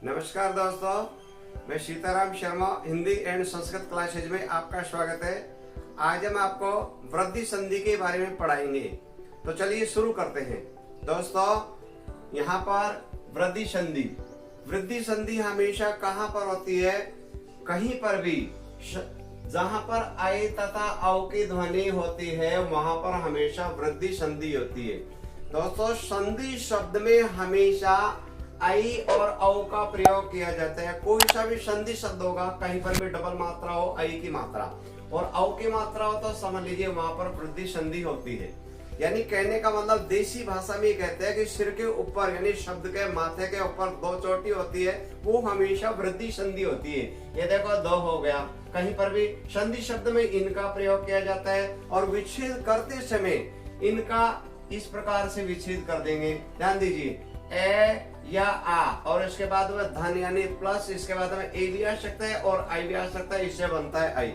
नमस्कार दोस्तों, मैं सीताराम शर्मा हिंदी एंड संस्कृत क्लासेज में आपका स्वागत है। आज हम आपको वृद्धि संधि के बारे में पढ़ाएंगे, तो चलिए शुरू करते हैं। दोस्तों, यहाँ पर वृद्धि संधि हमेशा कहाँ पर होती है? कहीं पर भी जहाँ पर आई तथा औ की ध्वनि होती है वहां पर हमेशा वृद्धि संधि होती है। दोस्तों, संधि शब्द में हमेशा आई और औ का प्रयोग किया जाता है। कोई सा भी संधि शब्द होगा, कहीं पर भी डबल मात्रा हो, आई की मात्रा और औ की मात्रा हो, तो समझ लीजिए वहां पर वृद्धि संधि होती है। यानी कहने का मतलब देसी भाषा में कहते हैं कि सिर के ऊपर यानी शब्द के माथे के ऊपर दो चोटी होती है, वो हमेशा वृद्धि संधि होती है। ये देखो, दो हो गया। कहीं पर भी संधि शब्द में इनका प्रयोग किया जाता है और विच्छेद करते समय इनका इस प्रकार से विच्छेद कर देंगे। ध्यान दीजिए, ए या आ और इसके बाद में धन यानी प्लस, इसके बाद में ए भी आ सकता है और आई भी आ सकता है, इससे बनता है आई।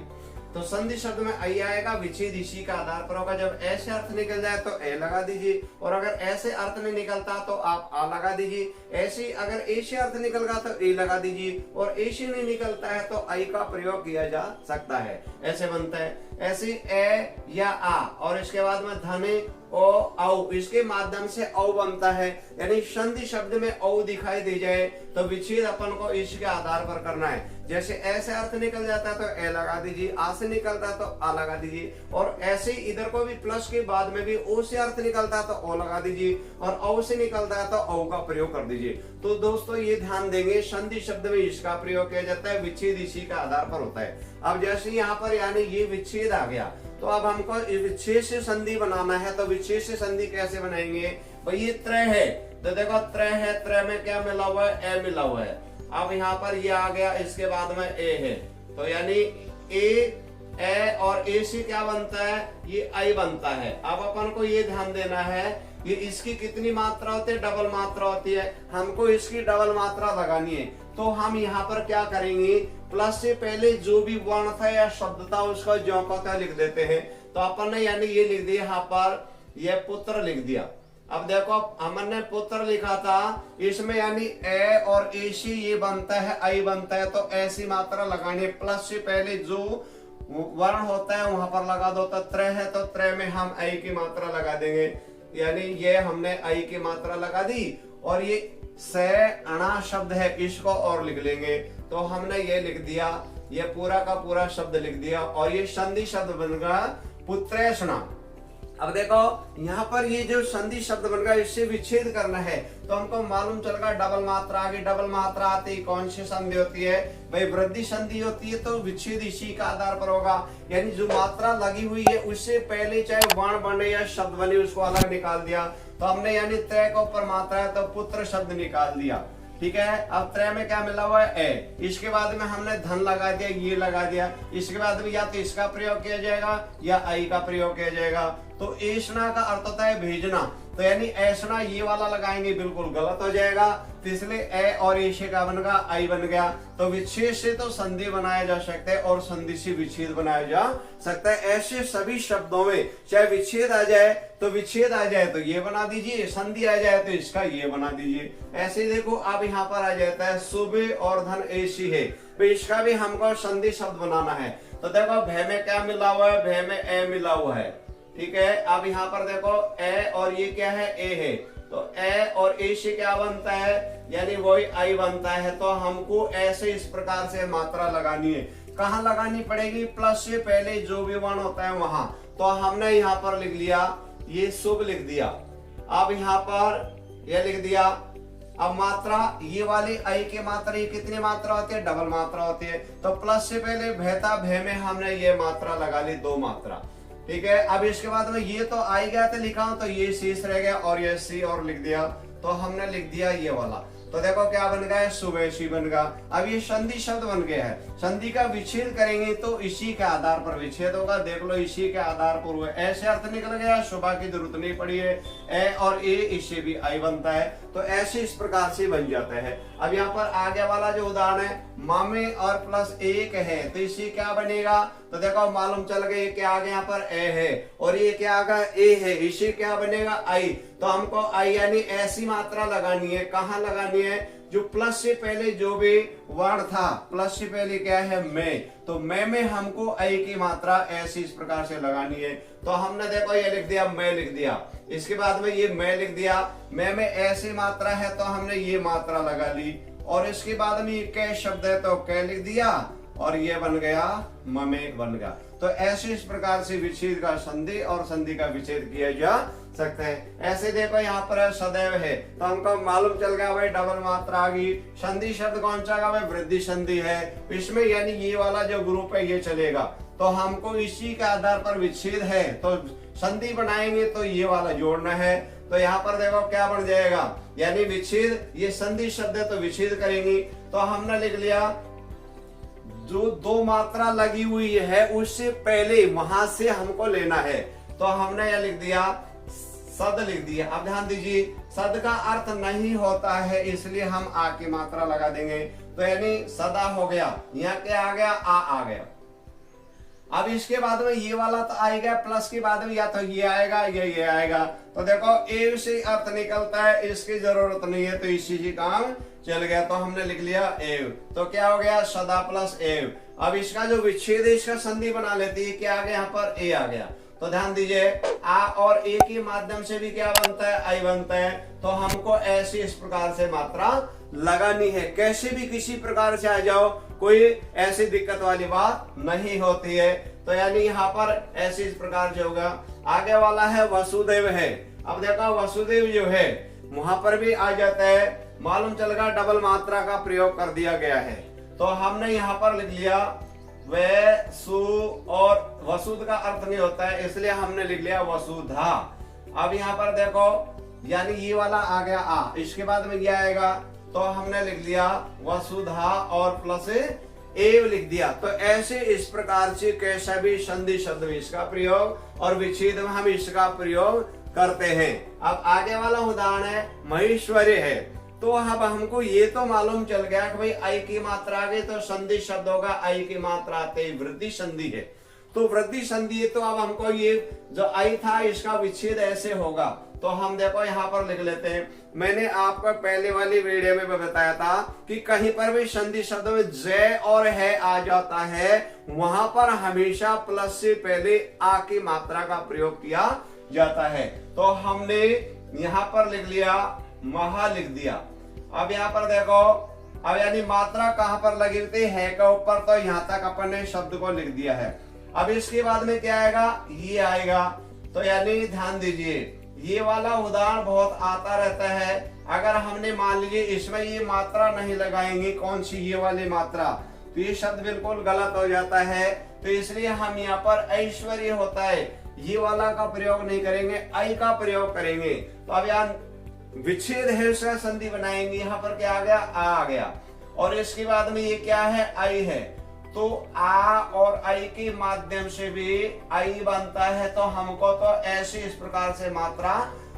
तो संधि शब्द में आई आएगा, विच्छेद इसी का आधार पर होगा। जब ऐसे अर्थ निकल जाए तो ए लगा दीजिए, और अगर ऐसे अर्थ नहीं निकलता तो आप आ लगा दीजिए। ऐसे अगर ऐसे अर्थ निकल गया तो ए लगा दीजिए, और ऐसे नहीं निकलता है तो आई का प्रयोग किया जा सकता है। ऐसे बनता है। ऐसे ए या आ और इसके बाद में धने ओ औ, इसके माध्यम से औ बनता है। यानी संधि शब्द में औ दिखाई दे जाए तो विच्छेद अपन को इसके आधार पर करना है। जैसे ऐसे अर्थ निकल जाता है तो ए लगा दीजिए, आ से निकलता है तो आ लगा दीजिए, और ऐसे इधर को भी प्लस के बाद में भी ओ से अर्थ निकलता है तो ओ लगा दीजिए, और औ से निकलता है तो औ का प्रयोग कर दीजिए। तो दोस्तों, ये ध्यान देंगे, संधि शब्द में इसका प्रयोग किया जाता है, विच्छेद इसी का आधार पर होता है। अब जैसे यहाँ पर यानी ये विच्छेद आ गया, तो अब हमको विच्छेद से संधि बनाना है। तो विच्छेद से संधि कैसे बनाएंगे? भाई ये त्रय है, तो देखो त्रय है, त्रय में क्या मिला हुआ है? ए मिला हुआ है। अब यहाँ पर ये आ गया, इसके बाद में ए है, तो यानी ए और ए से क्या बनता है? ये आई बनता है। अब अपन को ये ध्यान देना है कि इसकी कितनी मात्रा होती है? डबल मात्रा होती है। हमको इसकी डबल मात्रा लगानी है, तो हम यहाँ पर क्या करेंगे? प्लस से पहले जो भी वर्ण था या शब्द था उसका ज्यों का त्यों लिख देते हैं। तो अपन ने यानी ये लिख दिया, यहाँ पर ये पुत्र लिख दिया। अब देखो, हमने पुत्र लिखा था, इसमें यानी ए और ए से ये बनता है, आई बनता है, तो ऐसी मात्रा लगानी है। प्लस से पहले जो वर्ण होता है वहां पर लगा दो। तो त्रय है तो त्रय में हम आई की मात्रा लगा देंगे, यानी ये हमने आई की मात्रा लगा दी। और ये से अणा शब्द है, इसको और लिख लेंगे। तो हमने ये लिख दिया, ये पूरा का पूरा शब्द लिख दिया, और ये संधि शब्द बन गया पुत्रेषणा। अब देखो, यहाँ पर ये जो संधि शब्द बन गया, इससे विच्छेद करना है, तो हमको मालूम चल गया डबल मात्रा आगे। डबल मात्रा आती कौन सी संधि होती है? भाई वृद्धि संधि होती है, तो विच्छेद इसी का आधार पर होगा। यानी जो मात्रा लगी हुई है उससे पहले चाहे वर्ण बने या शब्द बने, उसको अलग निकाल दिया। तो हमने यानी त्रय के ऊपर मात्रा है तो पुत्र शब्द निकाल दिया। ठीक है। अब त्रय में क्या मिला हुआ है? ए। इसके बाद में हमने धन लगा दिया, ये लगा दिया। इसके बाद में या तो इसका प्रयोग किया जाएगा या आई का प्रयोग किया जाएगा। तो ऐसना का अर्थ होता है भेजना, तो यानी ऐसना ये वाला लगाएंगे, बिल्कुल गलत हो जाएगा। तो इसलिए ए और ऐसे का बन गया, आई बन गया। तो विच्छेद से तो संधि बनाया जा सकता है और संधि से विच्छेद बनाया जा सकता है। ऐसे सभी शब्दों में चाहे विच्छेद आ जाए तो विच्छेद आ जाए तो ये बना दीजिए, संधि आ जाए तो इसका ये बना दीजिए। ऐसे देखो, अब यहाँ पर आ जाता है सुबह और धन ऐसी है, तो इसका भी हमको संधि शब्द बनाना है। तो देखो, भय में क्या मिला हुआ है? भय में ए मिला हुआ है। ठीक है। अब यहाँ पर देखो, ए और ये क्या है? ए है, तो ए और ए से क्या बनता है? यानी वही आई बनता है। तो हमको ऐसे इस प्रकार से मात्रा लगानी है। कहाँ लगानी पड़ेगी? प्लस से पहले जो भी वर्ण होता है वहां। तो हमने यहाँ पर लिख लिया, ये शुभ लिख दिया। अब यहाँ पर यह लिख दिया। अब मात्रा ये वाली आई की मात्रा, ये कितनी मात्रा होती है? डबल मात्रा होती है। तो प्लस से पहले भयता, भय में हमने ये मात्रा लगा ली, दो मात्रा। ठीक है। अब इसके बाद में ये तो आई गया था लिखा हूं, तो ये शेष रह गया और ये सी और लिख दिया। तो हमने लिख दिया ये वाला। तो देखो क्या बन गया है? सुबह बन गया। अब ये संधि शब्द बन गया है। संधि का विच्छेद करेंगे तो इसी के आधार पर विच्छेद होगा। देख लो, इसी के आधार पर हुआ। ऐसे अर्थ निकल गया, सुबह की जरूरत नहीं पड़ी है। ए और ए, इससे भी आई बनता है। तो ऐसे इस प्रकार से बन जाता है। अब यहाँ पर आगे वाला जो उदाहरण है, मामे और प्लस एक है, तो इसी क्या बनेगा? तो देखो मालूम चल गया, क्या आ गया यहाँ पर? ए है, और ये क्या आ गया? ए है, इसी क्या बनेगा? आई। तो हमको आई यानी ऐसी मात्रा लगानी है। कहाँ लगानी है? जो प्लस से पहले जो भी वर्ण था, प्लस से पहले क्या है मैं, तो मैं में हमको आई की मात्रा ऐसी इस प्रकार से लगानी है। तो हमने देखो ये लिख दिया, मैं लिख दिया, इसके बाद में ये मैं लिख दिया, मैं में ऐसी मात्रा है तो हमने ये मात्रा लगा ली, और इसके बाद में ये कै शब्द है तो कै लिख दिया, और ये बन गया ममे बन गया। तो ऐसे इस प्रकार से विच्छेद का संधि और संधि का विच्छेद किया जा सकता है। ऐसे देखो यहाँ पर सदैव है तो हमको मालूम चल गया भाई डबल मात्रा आ गई। संधि शब्द कौन सा का भाई वृद्धि संधि है, इसमें यानी ये वाला जो ग्रुप है ये चलेगा, तो हमको इसी के आधार पर विच्छेद है तो संधि बनाएंगे तो ये वाला जोड़ना है। तो यहाँ पर देखो क्या बन जाएगा, यानी विच्छेद, ये संधि शब्द है तो विच्छेद करेंगे। तो हमने लिख लिया जो दो मात्रा लगी हुई है उससे पहले वहां से हमको लेना है, तो हमने यह लिख दिया सद लिख दिया। अब ध्यान दीजिए सद का अर्थ नहीं होता है इसलिए हम आ की मात्रा लगा देंगे, तो यानी सदा हो गया, यहाँ क्या आ गया आ गया। अब इसके बाद में ये वाला तो आएगा, प्लस के बाद में या तो ये आएगा या ये आएगा। तो देखो एव से अर्थ निकलता है, इसकी जरूरत नहीं है तो इसी से काम चल गया। तो हमने लिख लिया एव, तो क्या हो गया सदा प्लस एव। अब इसका जो विच्छेद है इसका संधि बना लेती है, क्या आ गया यहाँ पर ए आ गया। तो ध्यान दीजिए आ और ए के माध्यम से भी क्या बनता है आई बनता है। तो हमको ऐसी इस प्रकार से मात्रा लगानी है, कैसे भी किसी प्रकार से आ जाओ, कोई ऐसी दिक्कत वाली बात नहीं होती है। तो यानी यहाँ पर ऐसी इस प्रकार से होगा। आगे वाला है वसुदेव है। अब देखो वसुदेव जो है वहां पर भी आ जाता है, मालूम चल गया डबल मात्रा का प्रयोग कर दिया गया है। तो हमने यहाँ पर लिख लिया वे सु, और वसुद का अर्थ नहीं होता है इसलिए हमने लिख लिया वसुधा। अब यहाँ पर देखो यानी ये वाला आ गया आ, इसके बाद में क्या आएगा, तो हमने लिख लिया वसुधा और प्लस एव लिख दिया। तो ऐसे इस प्रकार से कैसा भी संधि शब्द में इसका प्रयोग और विच्छेद में हम इसका प्रयोग करते हैं। अब आगे वाला उदाहरण है महेश्वरी है। तो अब हमको ये तो मालूम चल गया कि भाई आई की मात्रा आ गई तो संधि शब्द होगा, आई की मात्रा आते ही वृद्धि संधि है, तो वृद्धि संधि है। तो अब हमको ये जो आई था इसका विच्छेद ऐसे होगा, तो हम देखो यहाँ पर लिख लेते हैं। मैंने आपको पहले वाली वीडियो में बताया था कि कहीं पर भी संधि शब्द में जय और है आ जाता है, वहां पर हमेशा प्लस से पहले आ की मात्रा का प्रयोग किया जाता है। तो हमने यहाँ पर लिख लिया महा लिख दिया। अब यहाँ पर देखो अब यानी मात्रा कहाँ पर लगी हुई है के ऊपर, तो यहाँ तक अपन ने शब्द को लिख दिया है। अब इसके बाद में क्या आएगा, ये आएगा। तो यानी ध्यान दीजिए ये वाला उदाहरण बहुत आता रहता है। अगर हमने मान लीजिए इसमें ये मात्रा नहीं लगाएंगे, कौन सी ये वाली मात्रा, तो ये शब्द बिल्कुल गलत हो जाता है। तो इसलिए हम यहाँ पर ऐश्वर्य होता है ये वाला का प्रयोग नहीं करेंगे, आई का प्रयोग करेंगे। तो अब यहाँ विच्छेद है उसका संधि बनाएंगे, यहाँ पर क्या आ गया आ गया, और इसके बाद में ये क्या है आई है। तो आ और आई के माध्यम से भी आई बनता है। तो हमको तो ऐसे इस प्रकार से मात्रा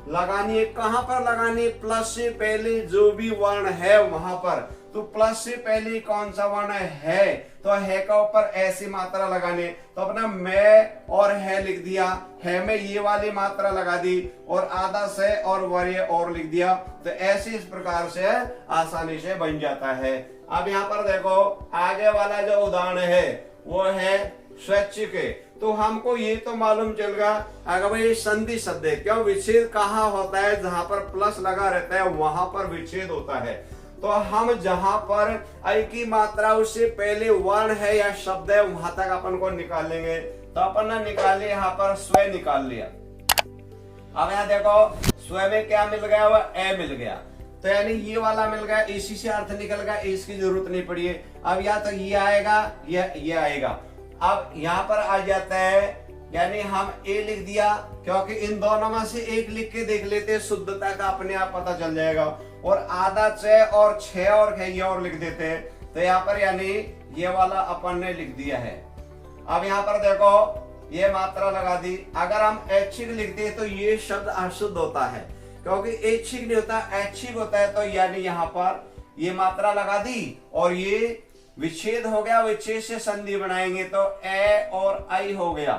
लगानी है। कहां पर लगानी है, प्लस से पहले जो भी वर्ण है वहां पर। तो प्लस से पहले कौन सा वर्ण है, तो है का ऊपर ऐसी मात्रा लगानी है। तो अपना मैं और है लिख दिया, है में ये वाली मात्रा लगा दी, और आधा से और वर्य और लिख दिया। तो ऐसे इस प्रकार से आसानी से बन जाता है। अब यहाँ पर देखो आगे वाला जो उदाहरण है वो है स्वैच्छिक। तो हमको ये तो मालूम चल गया अगर भाई संधि शब्द है, क्यों विच्छेद कहाँ होता है, जहां पर प्लस लगा रहता है वहां पर विच्छेद होता है। तो हम जहां पर आई की मात्रा उससे पहले वर्ण है या शब्द है वहां तक अपन को निकालेंगे। तो अपन ने निकाले यहाँ पर स्व निकाल लिया। अब यहाँ देखो स्व में क्या मिल गया, वह ए मिल गया। तो यानी ये वाला मिल गया, इसी से अर्थ निकल गया, इसकी जरूरत नहीं पड़ी है। अब या तो ये आएगा या ये आएगा। अब यहाँ पर आ जाता है यानी हम ए लिख दिया, क्योंकि इन दोनों में से एक लिख के देख लेते, शुद्धता का अपने आप पता चल जाएगा। और आधा छ और छह और है ये और लिख देते हैं। तो यहाँ पर यानी ये वाला अपन ने लिख दिया है। अब यहाँ पर देखो ये मात्रा लगा दी। अगर हम ऐच्छिक लिखते हैं तो ये शब्द अशुद्ध होता है, क्योंकि ऐच्छिक नहीं होता ऐच्छिक होता है। तो यानी यहाँ पर ये मात्रा लगा दी और ये विच्छेद हो गया, विच्छेद से संधि बनाएंगे तो ए और आई हो गया।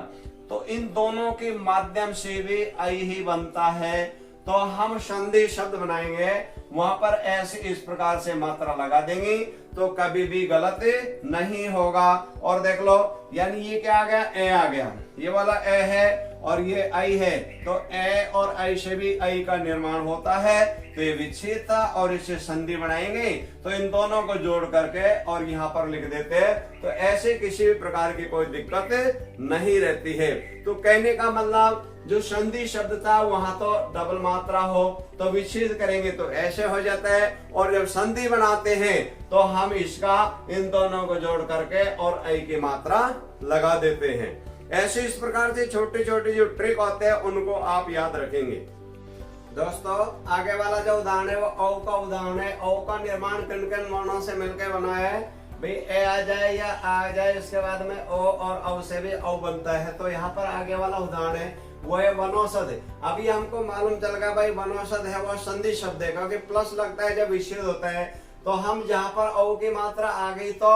तो इन दोनों के माध्यम से भी आई ही बनता है। तो हम संधि शब्द बनाएंगे, वहां पर ऐसे इस प्रकार से मात्रा लगा देंगे तो कभी भी गलत नहीं होगा। और देख लो, यानी ये क्या आ गया, ए आ गया, ये वाला ए है और ये आई है, तो ए और आई से भी आई का निर्माण होता है, तो ये विच्छेद था और इसे संधि बनाएंगे तो इन दोनों को जोड़ करके और यहाँ पर लिख देते, तो ऐसे किसी भी प्रकार की कोई दिक्कत नहीं रहती है। तो कहने का मतलब जो संधि शब्द था वहां तो डबल मात्रा हो, तो विच्छेद करेंगे तो ऐसे हो जाता है, और जब संधि बनाते हैं तो हम इसका इन दोनों को जोड़ करके और आई की मात्रा लगा देते हैं। ऐसे इस प्रकार से छोटे छोटे जो ट्रिक होते हैं उनको आप याद रखेंगे। दोस्तों आगे वाला जो उदाहरण है वो औ का उदाहरण है। औ का निर्माण किन किन वर्णों से मिलकर बना है भाई, ए आ जाए या आ जाए, इसके बाद में ओ और औ से भी औ बनता है। तो यहाँ पर आगे वाला उदाहरण है वो है वनौषध। अभी हमको मालूम चल गया भाई वनौषध है वो संधि शब्द है, क्योंकि प्लस लगता है जब विच्छेद होता है। तो हम जहाँ पर औ की मात्रा आ गई तो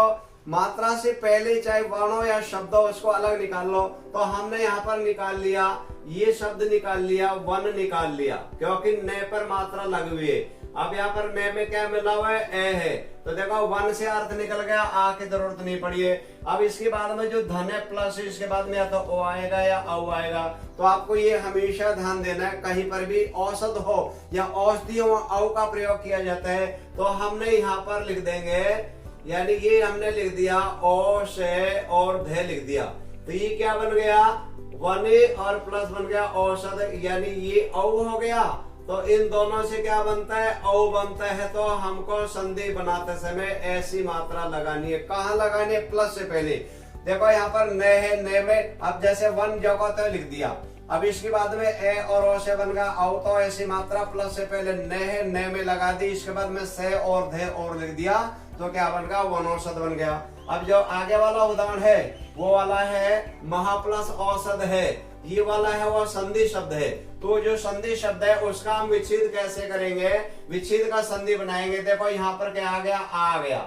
मात्रा से पहले चाहे वर्णों या शब्द हो उसको अलग निकाल लो, तो हमने यहाँ पर निकाल लिया, ये शब्द निकाल लिया, वन निकाल लिया, क्योंकि न पर मात्रा लगी हुई है। अब यहाँ पर न में क्या मिला हुआ है, ए है, तो देखो वन से अर्थ निकल गया, आ की जरूरत नहीं पड़ी है। अब इसके बाद में जो धन है प्लस, इसके बाद में या तो ओ आएगा या औ आएगा। तो आपको ये हमेशा ध्यान देना है, कहीं पर भी औषध हो या औषधि हो औ का प्रयोग किया जाता है तो हमने यहाँ पर लिख देंगे, यानी ये हमने लिख दिया ओ से और ध लिख दिया, तो ये क्या बन गया, वन और प्लस बन गया औषध, यानी ये औ हो गया। तो इन दोनों से क्या बनता है, औ बनता है। तो हमको संधि बनाते समय ऐसी मात्रा लगानी है। कहाँ लगानी है, प्लस से पहले। देखो यहाँ पर न है, न में अब जैसे वन जगह तो लिख दिया, अब इसके बाद में ए और ओ से बन गया औ, तो ऐसी मात्रा प्लस से पहले न है, न में लगा दी, इसके बाद में से और ध और लिख दिया, तो क्या बन गया, वनौषध बन गया। अब जो आगे वाला उदाहरण है वो वाला है महाप्लस औषध है, ये वाला है वो संधि शब्द है। तो जो संधि शब्द है उसका हम विच्छेद कैसे करेंगे, विच्छेद का संधि बनाएंगे। देखो यहाँ पर क्या आ गया, आ गया,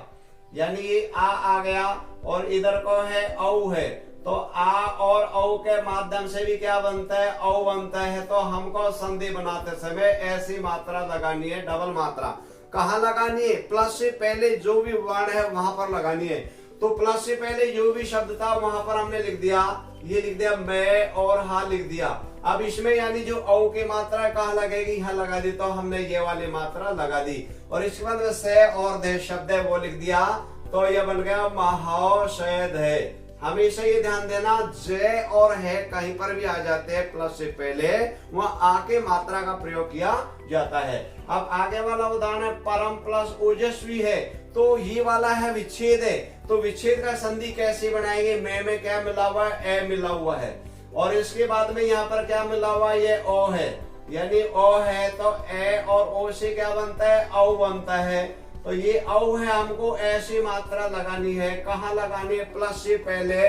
यानी ये आ गया, और इधर को है औ है, तो आ और औ के माध्यम से भी क्या बनता है, औ बनता है। तो हमको संधि बनाते समय ऐसी मात्रा लगानी है, डबल मात्रा। कहाँ लगानी है, प्लस से पहले जो भी वर्ण है वहां पर लगानी है। तो प्लस से पहले जो भी शब्द था वहां पर हमने लिख दिया, ये लिख दिया मैं और हा लिख दिया। अब इसमें यानी जो औ की मात्रा कहाँ लगेगी, यहाँ लगा दी, तो हमने ये वाली मात्रा लगा दी। और इसके बाद में से और दे शब्द है वो लिख दिया, तो ये बन गया महाशयद है। हमेशा ये ध्यान देना, जय और है कहीं पर भी आ जाते हैं प्लस से पहले, वहां आके मात्रा का प्रयोग किया जाता है। अब आगे वाला उदाहरण है परम प्लस ओजस्वी है, तो ये वाला है विच्छेद है। तो विच्छेद का संधि कैसे बनाएंगे, में क्या मिला हुआ है, ए मिला हुआ है, और इसके बाद में यहाँ पर क्या मिला हुआ है, ये ओ है, यानी ओ है, तो ए और ओ से क्या बनता है, औ बनता है। तो ये औ है, हमको ऐसी मात्रा लगानी है। कहाँ लगानी है, प्लस से पहले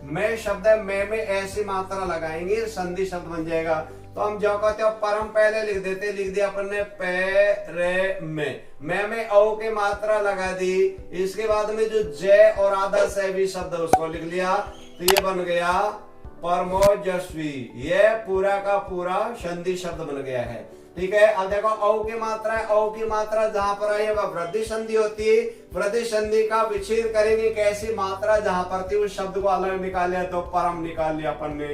मैं शब्द है, में ऐसी मात्रा लगाएंगे, संधि शब्द बन जाएगा। तो हम जो कहते हो परम पहले लिख देते, लिख दिया अपन ने पे रे में औ के मात्रा लगा दी। इसके बाद में जो जय और आधा से भी शब्द उसको लिख लिया, तो ये बन गया परमोजस्वी। ये पूरा का पूरा संधि शब्द बन गया है। ठीक है, अब देखो औ की मात्रा है, औ की मात्रा जहां पर आई है वह वृद्धि संधि होती है। वृद्धि संधि का विच्छेद करेंगे कैसी, मात्रा जहां पर थी उस शब्द को अलग निकाले, तो परम निकाल लिया अपन ने।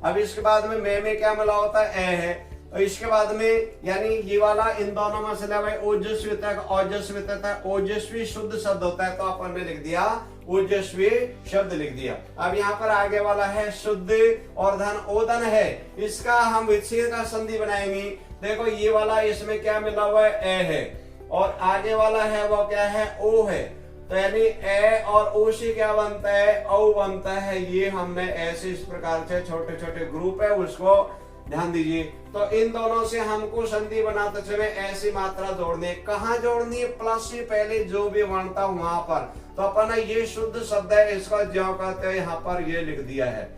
अब इसके बाद में में क्या मिला होता है, ए है, और इसके बाद में यानी ये वाला इन दोनों में से भाई ओजस्वी तक, ओजस्वी तक, ओजस्वी शुद्ध शब्द होता है, तो अपन ने लिख दिया ओजस्वी शब्द लिख दिया। अब यहाँ पर आगे वाला है शुद्ध और धन, ओदन है, इसका हम विच्छेद का संधि बनाएंगे। देखो ये वाला इसमें क्या मिला हुआ है, ए है, और आगे वाला है वो क्या है, ओ है, तो यानी ए और ओ से क्या बनता है, औ बनता है। ये हमने ऐसे इस प्रकार से छोटे छोटे ग्रुप है उसको ध्यान दीजिए। तो इन दोनों से हमको संधि बनाते समय ऐसी मात्रा जोड़नी है। कहाँ जोड़नी है, प्लस से पहले जो भी वर्ण था वहां पर। तो अपन ये शुद्ध शब्द है, इसका जो कहते हैं यहाँ पर ये लिख दिया है,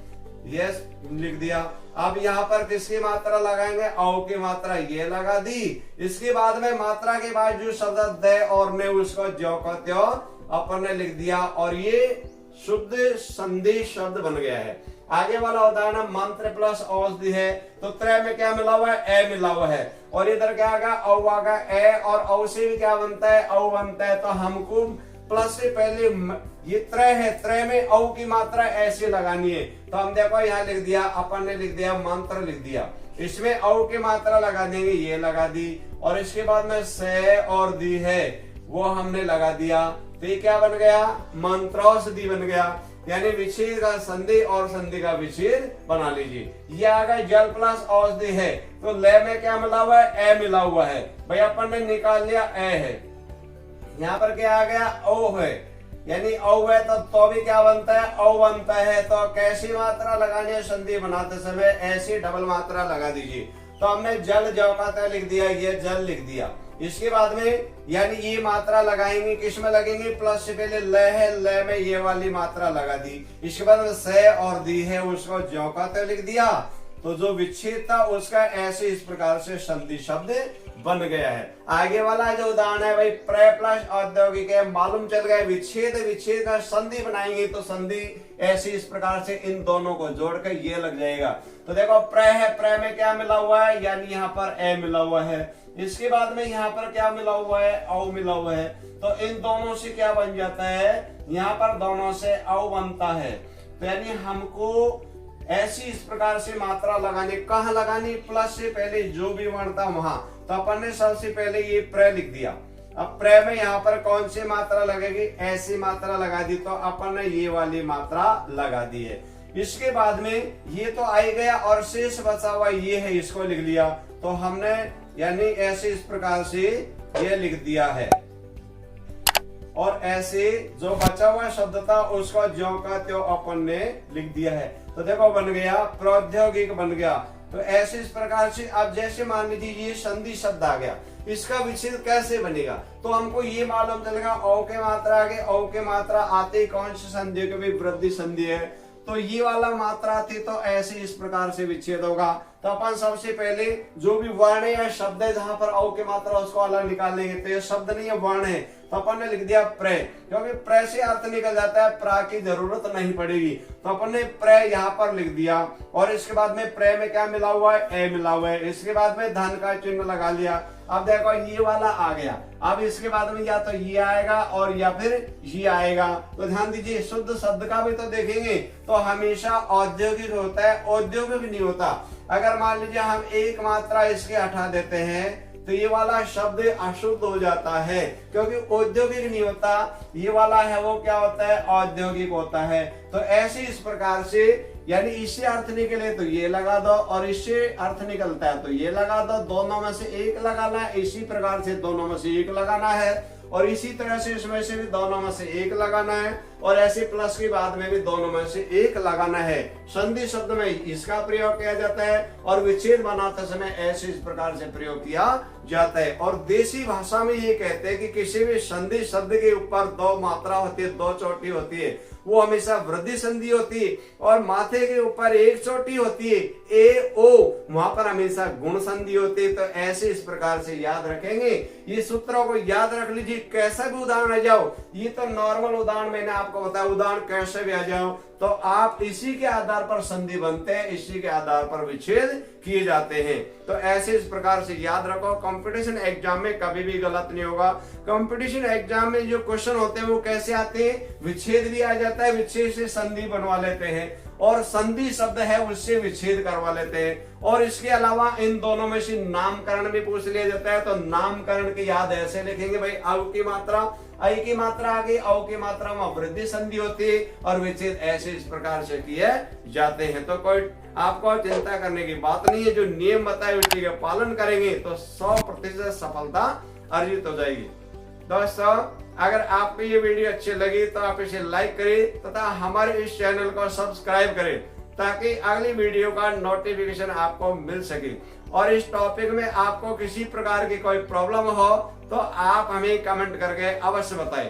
ये लिख दिया। अब यहाँ पर किसकी मात्रा लगाएंगे, औ की मात्रा ये लगा दी। इसके बाद में मात्रा के बाद जो शब्द दे और ने उसको जो कहते हो अपन ने लिख दिया, और ये शुद्ध संधि शब्द बन गया है। आगे वाला उदाहरण मंत्र प्लस औषधि है, तो त्रय में क्या मिला हुआ है, ए मिला हुआ है, और इधर क्या आगा, औ आगा, ए और औ से भी क्या बनता है, औ बनता है। तो हमको प्लस से पहले ये त्रय है, त्रय में औ की मात्रा ऐसे लगानी है। तो हम देखो यहाँ लिख दिया, अपन ने लिख दिया मंत्र लिख दिया, इसमें औ की मात्रा लगा देंगे, ये लगा दी, और इसके बाद में से और दी है वो हमने लगा दिया। तो ये क्या बन गया, मंत्रौषधि बन गया, यानी विच्छेद का संधि और संधि का विच्छेद बना लीजिए। ये आ गया जल प्लस औषधि है, तो ले में क्या मिला हुआ है, ए मिला हुआ है, भाई अपन ने निकाल लिया ए है। यहाँ पर क्या आ गया, ओ है, यानी औ है तो भी क्या बनता है, औ बनता है। तो कैसी मात्रा लगानी है संधि बनाते समय, ऐसी डबल मात्रा लगा दीजिए। तो हमने जल जौकाता लिख दिया, ये जल लिख दिया। इसके बाद में यानी ये मात्रा लगाएंगे, किस में लगेंगे, प्लस से पहले ल है, ल में ये वाली मात्रा लगा दी। इसके बाद में से और दी है, उसको जौकाता लिख दिया। तो जो विच्छेद था उसका ऐसे इस प्रकार से संधि शब्द बन गया है। आगे वाला जो उदाहरण है भाई प्रय प्लस औद्योगिक है, मालूम चल गया विच्छेद, विच्छेद का संधि बनाएंगे तो संधि ऐसे इस प्रकार से इन दोनों को जोड़कर ये लग जाएगा। तो देखो प्रय है, प्रय में क्या मिला हुआ है, यानी यहाँ पर ए मिला हुआ है, इसके बाद में यहाँ पर क्या मिला हुआ है, औ मिला हुआ है। तो इन दोनों से क्या बन जाता है, यहाँ पर दोनों से औ बनता है। तो यानी हमको ऐसी इस प्रकार से मात्रा लगानी, कहाँ लगानी, प्लस से पहले जो भी वर्ण था वहां। तो अपन ने सबसे पहले ये प्रय लिख दिया। अब प्रय में यहाँ पर कौन सी मात्रा लगेगी, ऐसी मात्रा लगा दी, तो अपन ने ये वाली मात्रा लगा दी है। इसके बाद में ये तो आ गया और शेष बचा हुआ ये है, इसको लिख लिया। तो हमने यानी ऐसे इस प्रकार से ये लिख दिया है, और ऐसे जो बचा हुआ शब्द था उसको ज्यों का त्यों अपन ने लिख दिया है। तो देखो बन गया प्रौद्योगिक बन गया। तो ऐसे इस प्रकार से अब जैसे मान लीजिए ये संधि शब्द आ गया, इसका विच्छेद कैसे बनेगा, तो हमको ये मालूम चलेगा औ के मात्रा आगे, औ के मात्रा आते ही कौन सी संधि की भी वृद्धि संधि है, तो ये वाला मात्रा थी, तो ऐसे इस प्रकार से विच्छेद होगा। तो अपन सबसे पहले जो भी वर्ण या शब्द है जहां पर औ की मात्रा उसको अलग निकालेंगे। तो ये शब्द नहीं है, वर्ण है, तो अपन ने लिख दिया प्रय, क्योंकि प्रय से अर्थ निकल जाता है, प्रा की जरूरत नहीं पड़ेगी। तो अपन ने प्रय यहाँ पर लिख दिया, और इसके बाद में प्रय में क्या मिला हुआ है, ए मिला हुआ है, इसके बाद में धन का चिन्ह लगा लिया। अब देखो ये वाला आ गया, अब इसके बाद में या तो ये आएगा और या फिर ये आएगा। तो ध्यान दीजिए, शुद्ध शब्द का भी तो देखेंगे तो हमेशा औद्योगिक होता है, औद्योगिक नहीं होता। अगर मान लीजिए हम एक मात्रा इसके हटा देते हैं तो ये वाला शब्द अशुद्ध हो जाता है, क्योंकि औद्योगिक नहीं होता, ये वाला है वो क्या होता है, औद्योगिक होता है। तो ऐसे इस प्रकार से यानी इससे अर्थ निकले तो ये लगा दो, और इससे अर्थ निकलता है तो ये लगा दो, दोनों में से एक लगाना है। इसी प्रकार से दोनों में से एक लगाना है, और इसी तरह से इसमें से भी दोनों में से एक लगाना है, और ऐसे प्लस के बाद में भी दोनों में से एक लगाना है। संधि शब्द में इसका प्रयोग किया जाता है, और विच्छेद बनाते समय ऐसे इस प्रकार से प्रयोग किया जाता है। और देसी भाषा में ये कहते हैं कि किसी भी संधि शब्द के ऊपर दो मात्रा होती है, दो चोटी होती है, वो हमेशा वृद्धि संधि होती है, और माथे के ऊपर एक चोटी होती है, ए ओ, वहां पर हमेशा गुण संधि होती है। तो ऐसे इस प्रकार से याद रखेंगे, ये सूत्रों को याद रख लीजिए। कैसा भी उदाहरण आ जाओ, ये तो नॉर्मल उदाहरण मैंने आपको बताया, उदाहरण कैसे भी आ जाओ तो आप इसी के आधार पर संधि बनते हैं, इसी के आधार पर विच्छेद किए जाते हैं। तो ऐसे इस प्रकार से याद रखो, कंपटीशन एग्जाम में कभी भी गलत नहीं होगा। कंपटीशन एग्जाम में जो क्वेश्चन होते हैं वो कैसे आते हैं, विच्छेद भी आ जाता है, विच्छेद से संधि बनवा लेते हैं, और संधि शब्द है उससे विच्छेद करवा लेते हैं। और इसके अलावा इन दोनों में से नामकरण भी पूछ लिया जाता है। तो नामकरण की याद ऐसे लिखेंगे भाई, औ की मात्रा, आई की मात्रा आगे, औ की मात्रा में वृद्धि संधि होती है, और विच्छेद ऐसे इस प्रकार से किए जाते हैं। तो कोई आपको चिंता करने की बात नहीं है, जो नियम बताए उसी का पालन करेंगे तो 100% सफलता अर्जित हो जाएगी। दोस्तों, अगर आपको ये वीडियो अच्छी लगी तो आप इसे लाइक करें तथा हमारे इस चैनल को सब्सक्राइब करें, ताकि अगली वीडियो का नोटिफिकेशन आपको मिल सके। और इस टॉपिक में आपको किसी प्रकार की कोई प्रॉब्लम हो तो आप हमें कमेंट करके अवश्य बताएं।